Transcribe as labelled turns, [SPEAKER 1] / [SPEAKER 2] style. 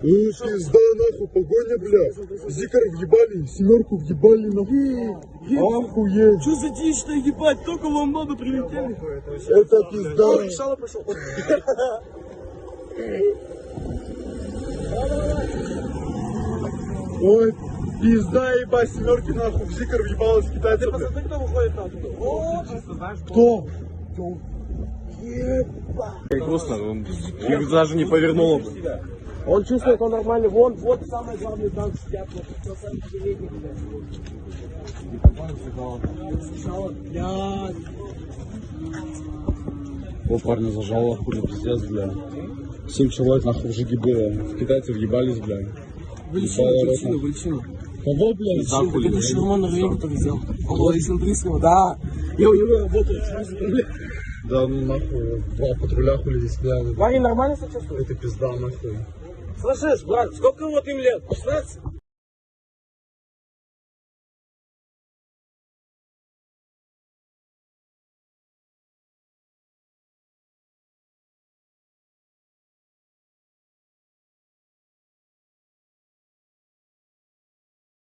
[SPEAKER 1] Пизда, нахуй, погоня, бля. Зикар въебали, семерку въебали, нахуй. Охуеть.
[SPEAKER 2] Что за дичь-то, ебать, только ломбады прилетели.
[SPEAKER 1] Это пизда.
[SPEAKER 2] Шало пошел.
[SPEAKER 1] Ой, пизда, ебать, семерки, нахуй, в Зикар въебалась китайцев.
[SPEAKER 2] Посмотри, кто выходит оттуда.
[SPEAKER 1] Кто?
[SPEAKER 3] Грустно, он даже не повернул.
[SPEAKER 2] Он чувствует, он нормальный. Вон, вот самое главное, там сидят. Вот, самый передний, блядь. Сначала, блядь.
[SPEAKER 1] О, парня зажало, хули, пиздец, бля. 7 человек, нахуй, в ЖГ было. Китайцы въебались, бля.
[SPEAKER 2] Вылечил.
[SPEAKER 1] Кого, бля?
[SPEAKER 2] Это Шерман Норвегия, который взял. Он был из Андрейского, да. Я у него работал.
[SPEAKER 1] Да, ну нахуй, 2 патруля, хули, здесь стояли.
[SPEAKER 2] Парень нормально себя чувствует?
[SPEAKER 1] Это пизда, нахуй.
[SPEAKER 2] Слышишь, брат, сколько вот им лет? 16?